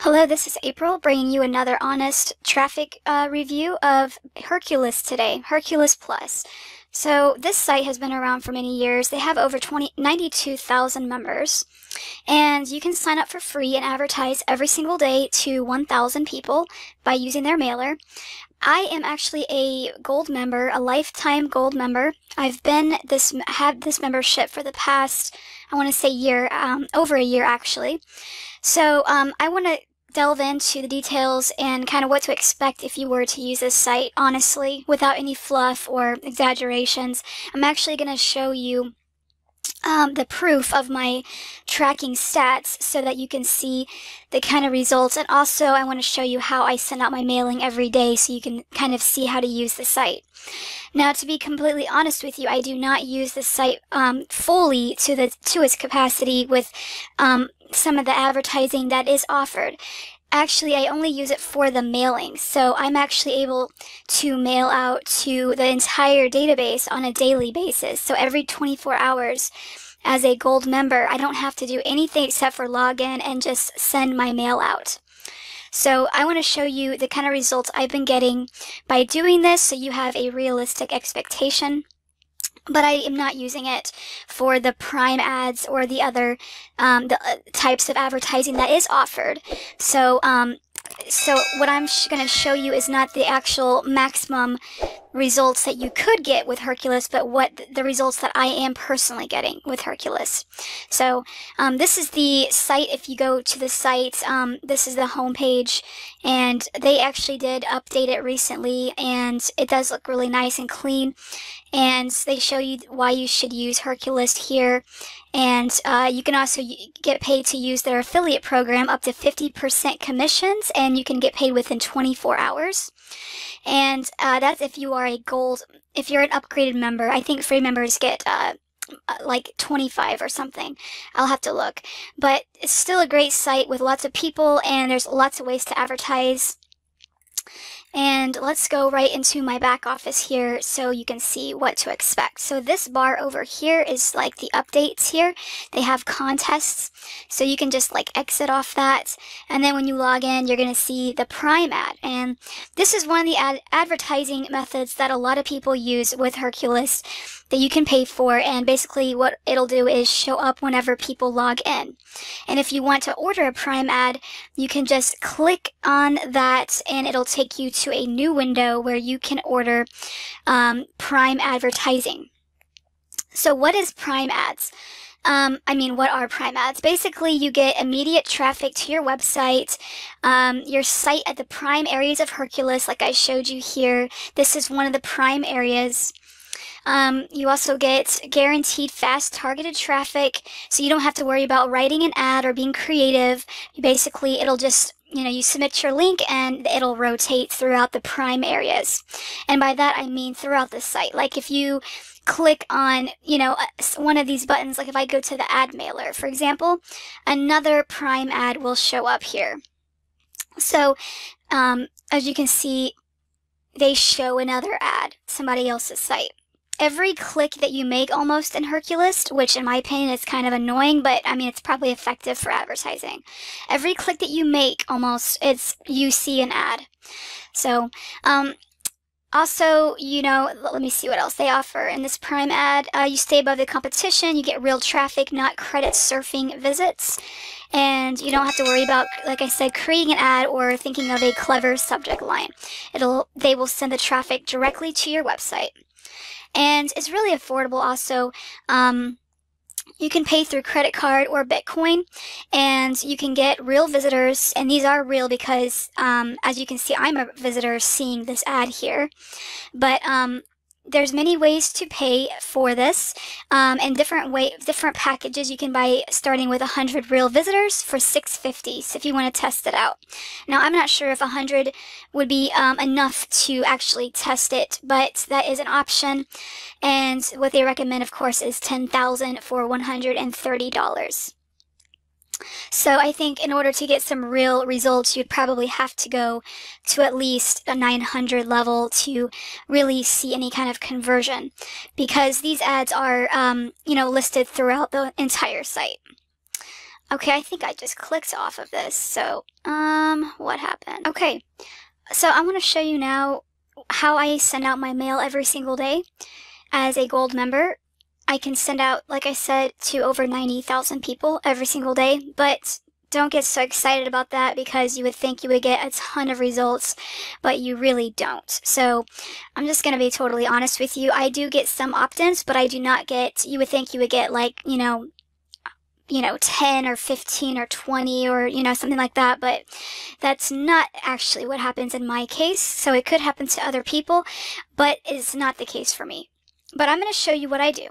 Hello, this is April, bringing you another honest traffic review of Herculist today, Herculist Plus. So this site has been around for many years. They have over 92,000 members, and you can sign up for free and advertise every single day to 1,000 people by using their mailer. I am actually a gold member, a lifetime gold member. I've had this membership for the past, I want to say year, over a year actually. So I want to delve into the details and kind of what to expect if you were to use this site, honestly, without any fluff or exaggerations. I'm actually going to show you the proof of my tracking stats so that you can see the kind of results. And also I want to show you how I send out my mailing every day so you can kind of see how to use the site. Now, to be completely honest with you, I do not use the site fully to its capacity with some of the advertising that is offered. Actually, I only use it for the mailing, so I'm actually able to mail out to the entire database on a daily basis. So every 24 hours as a gold member, I don't have to do anything except for log in and just send my mail out. So I want to show you the kind of results I've been getting by doing this so you have a realistic expectation. But I am not using it for the prime ads or the other types of advertising that is offered. So what I'm going to show you is not the actual maximum results that you could get with Herculist, but what the results that I am personally getting with Herculist. So this is the site. If you go to the site, this is the homepage, and they actually did update it recently, and it does look really nice and clean. And they show you why you should use Herculist here. And you can also get paid to use their affiliate program, up to 50% commissions, and you can get paid within 24 hours. And that's if you are if you're an upgraded member. I think free members get like 25 or something. I'll have to look. But it's still a great site with lots of people, and there's lots of ways to advertise. And let's go right into my back office here so you can see what to expect. So this bar over here is like the updates here. They have contests, so you can just like exit off that. And then when you log in, you're going to see the Prime ad. And this is one of the advertising methods that a lot of people use with Herculist that you can pay for. And basically what it'll do is show up whenever people log in. And if you want to order a Prime ad, you can just click on that and it'll take you to a new window where you can order Prime advertising. So what is Prime ads? What are Prime ads? Basically, you get immediate traffic to your website, your site at the prime areas of Herculist, like I showed you here. This is one of the prime areas. You also get guaranteed fast targeted traffic, so you don't have to worry about writing an ad or being creative. Basically, it'll just, you submit your link and it'll rotate throughout the prime areas. And by that, I mean throughout the site. Like if you click on, one of these buttons, like if I go to the ad mailer, for example, another prime ad will show up here. So, as you can see, they show another ad, somebody else's site. Every click that you make almost in Herculist, which in my opinion is kind of annoying, but it's probably effective for advertising. Every click that you make almost, you see an ad. So, also, let me see what else they offer in this Prime ad. You stay above the competition, you get real traffic, not credit surfing visits. And you don't have to worry about, like I said, creating an ad or thinking of a clever subject line. They will send the traffic directly to your website. And it's really affordable also. You can pay through credit card or Bitcoin, and you can get real visitors. And these are real because, as you can see, I'm a visitor seeing this ad here. But there's many ways to pay for this, and different packages you can buy, starting with 100 real visitors for $6.50. So if you want to test it out. Now, I'm not sure if 100 would be enough to actually test it, but that is an option. And what they recommend, of course, is 10,000 for $130. So I think in order to get some real results, you'd probably have to go to at least a 900 level to really see any kind of conversion, because these ads are, listed throughout the entire site. Okay, I think I just clicked off of this. So, what happened? Okay, so I'm going to show you now how I send out my mail every single day. As a gold member, I can send out, like I said, to over 90,000 people every single day, but don't get so excited about that because you would think you would get a ton of results, but you really don't. So I'm just going to be totally honest with you. I do get some opt-ins, but I do not get, you would think you would get like, 10 or 15 or 20 or, something like that, but that's not actually what happens in my case. So it could happen to other people, but it's not the case for me. But I'm going to show you what I do.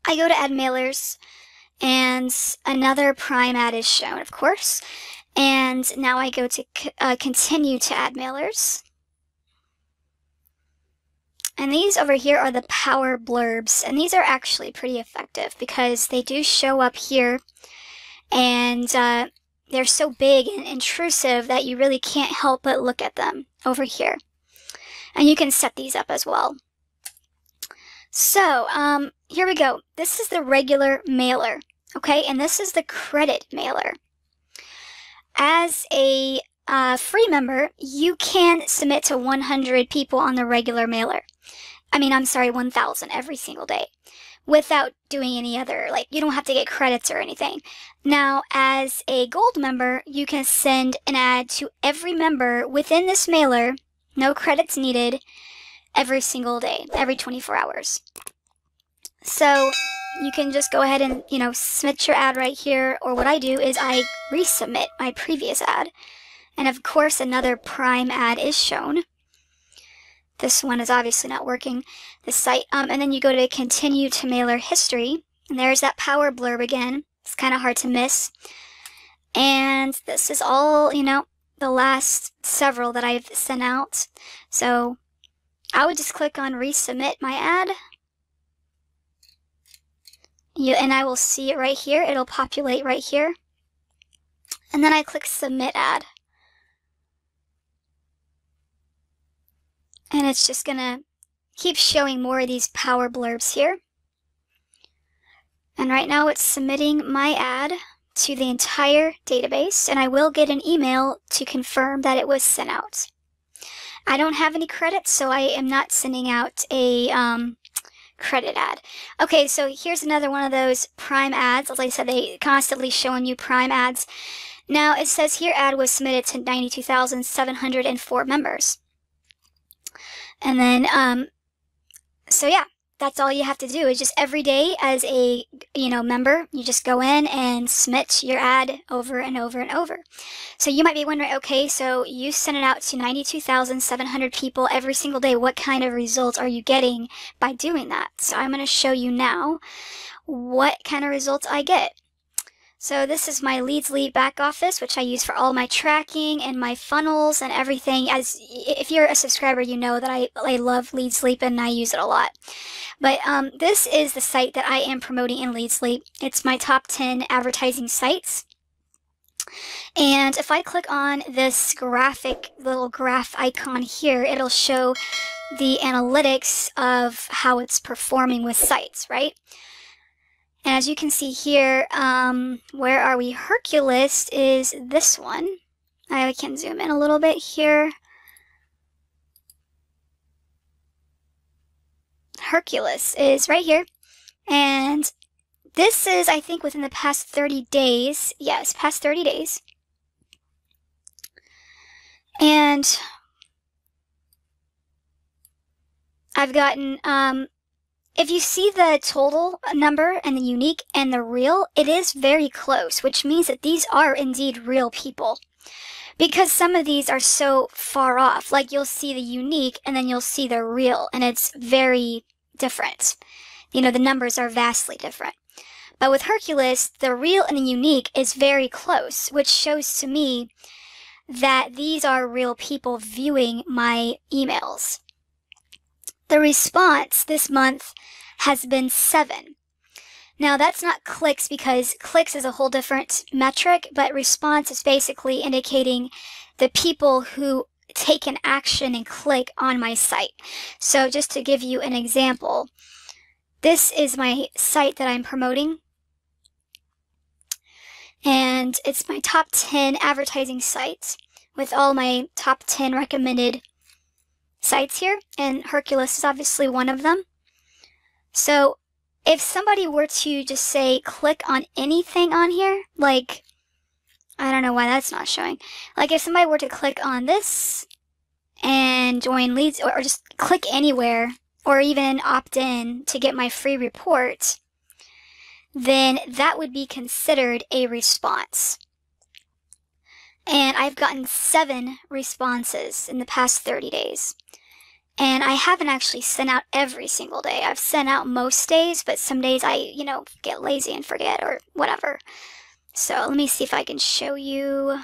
I go to add mailers, and another Prime ad is shown, of course. And now I go to continue to add mailers. And these over here are the power blurbs, and these are actually pretty effective because they do show up here, and they're so big and intrusive that you really can't help but look at them over here. And you can set these up as well. So, here we go. This is the regular mailer, okay? And this is the credit mailer. As a free member, you can submit to 100 people on the regular mailer. 1,000 every single day without doing any other, you don't have to get credits or anything. Now, as a gold member, you can send an ad to every member within this mailer, no credits needed, every single day, every 24 hours. So you can just go ahead and, submit your ad right here, or what I do is I resubmit my previous ad. And of course, another Prime ad is shown. This one is obviously not working, this site. And then you go to continue to mailer history, and there's that power blurb again. It's kind of hard to miss. And this is all, the last several that I've sent out. So I would just click on resubmit my ad. And I will see it right here. It'll populate right here. And then I click submit ad. And it's just gonna keep showing more of these power blurbs here. And right now it's submitting my ad to the entire database, and I will get an email to confirm that it was sent out. I don't have any credits, so I am not sending out a credit ad. Okay, so here's another one of those Prime ads. As I said, they constantly showing you Prime ads. Now it says here ad was submitted to 92,704 members. And then, so yeah, that's all you have to do is just every day as a, member, you just go in and submit your ad over and over and over. So you might be wondering, okay, so you send it out to 92,700 people every single day. What kind of results are you getting by doing that? So I'm going to show you now what kind of results I get. So this is my Leads Lead back office, which I use for all my tracking and my funnels and everything. As if you're a subscriber, you know that I love Leads Lead and I use it a lot. But this is the site that I am promoting in Leads Lead. It's my top 10 advertising sites. And if I click on this little graph icon here, it'll show the analytics of how it's performing with sites, right? And as you can see here, where are we? Herculist is this one. I can zoom in a little bit here. Herculist is right here. And this is, I think, within the past 30 days. Yes, past 30 days. And I've gotten, if you see the total number and the unique and the real, it is very close, which means that these are indeed real people. Because some of these are so far off, like you'll see the unique and then you'll see the real, and it's very different. The numbers are vastly different. But with Herculist, the real and the unique is very close, which shows to me that these are real people viewing my emails. The response this month has been 7. Now that's not clicks because clicks is a whole different metric, but response is basically indicating the people who take an action and click on my site. So just to give you an example, this is my site that I'm promoting. And it's my top 10 advertising sites with all my top 10 recommended sites here, and Herculist is obviously one of them. So if somebody were to just say click on anything on here, like, I don't know why that's not showing. Like if somebody were to click on this and join leads, or just click anywhere, or even opt in to get my free report, then that would be considered a response. And I've gotten 7 responses in the past 30 days. And I haven't actually sent out every single day. I've sent out most days, but some days I, get lazy and forget or whatever. So let me see if I can show you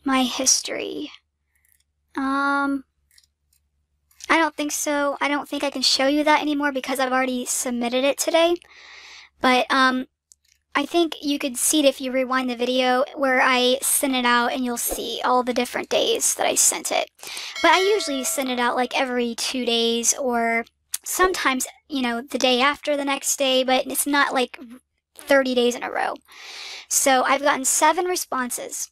my history. I don't think so. I don't think I can show you that anymore because I've already submitted it today. But I think you could see it if you rewind the video where I sent it out, and you'll see all the different days that I sent it. But I usually send it out like every 2 days, or sometimes, the day after the next day, but it's not like 30 days in a row. So I've gotten 7 responses,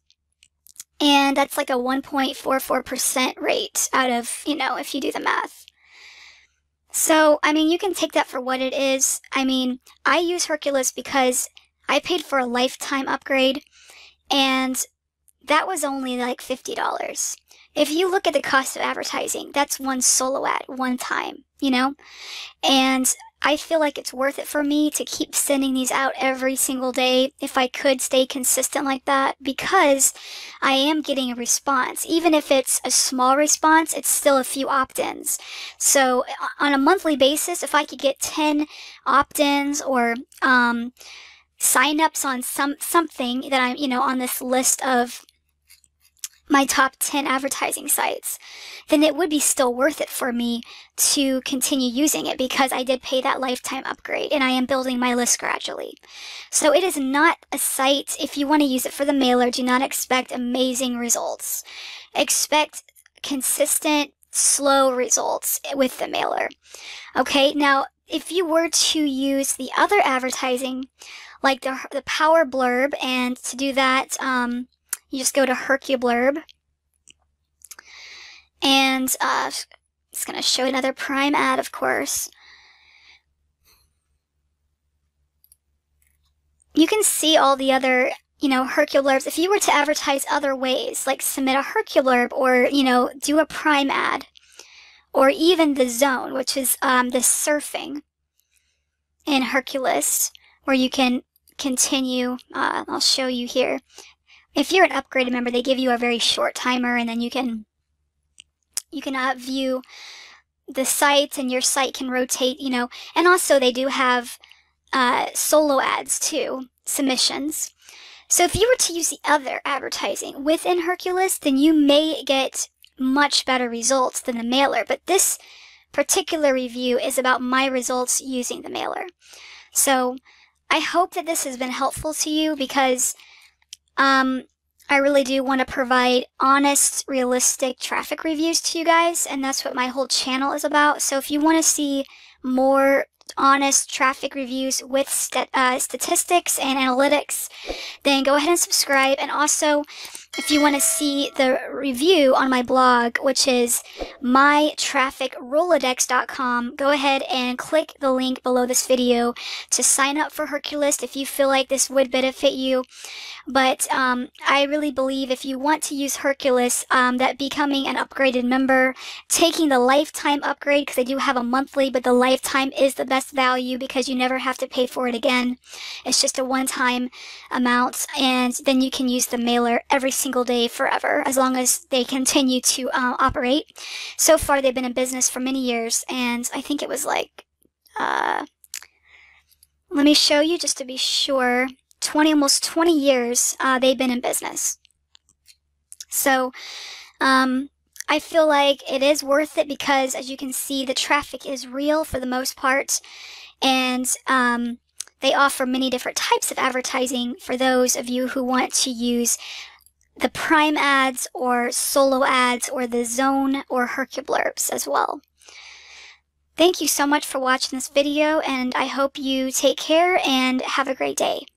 and that's like a 1.44% rate out of, if you do the math. So, you can take that for what it is. I use Herculist because I paid for a lifetime upgrade, and that was only like $50. If you look at the cost of advertising, that's one solo ad, one time, And I feel like it's worth it for me to keep sending these out every single day if I could stay consistent like that, because I am getting a response. Even if it's a small response, it's still a few opt-ins. So on a monthly basis, if I could get 10 opt-ins or sign-ups on something that I'm, on this list of my top 10 advertising sites, then it would be still worth it for me to continue using it, because I did pay that lifetime upgrade and I am building my list gradually. So it is not a site, if you want to use it for the mailer, do not expect amazing results. Expect consistent, slow results with the mailer. Okay, now if you were to use the other advertising, like the power blurb, and to do that, you just go to Hercublurb, and it's going to show another Prime ad, of course. You can see all the other, Herculublurbs. If you were to advertise other ways, like submit a Herculurb, or, do a Prime ad, or even the zone, which is the surfing in Herculist, where you can continue. I'll show you here. If you're an upgraded member, they give you a very short timer, and then you can view the sites, and your site can rotate, and also they do have solo ads too, submissions. So if you were to use the other advertising within Herculist, then you may get much better results than the mailer. But this particular review is about my results using the mailer. So I hope that this has been helpful to you, because I really do want to provide honest, realistic traffic reviews to you guys, and that's what my whole channel is about. So if you want to see more honest traffic reviews with statistics and analytics, then go ahead and subscribe. And also, if you want to see the review on my blog, which is mytrafficrolodex.com, go ahead and click the link below this video to sign up for Herculist if you feel like this would benefit you. But I really believe if you want to use Herculist, that becoming an upgraded member, taking the lifetime upgrade, because they do have a monthly, but the lifetime is the best value because you never have to pay for it again. It's just a one-time amount, and then you can use the mailer every single day forever, as long as they continue to operate. So far, they've been in business for many years, and I think it was like, let me show you just to be sure. Almost 20 years they've been in business. So I feel like it is worth it, because as you can see, the traffic is real for the most part, and they offer many different types of advertising for those of you who want to use the Prime ads or solo ads or the zone or Herculublurbs as well. Thank you so much for watching this video, and I hope you take care and have a great day.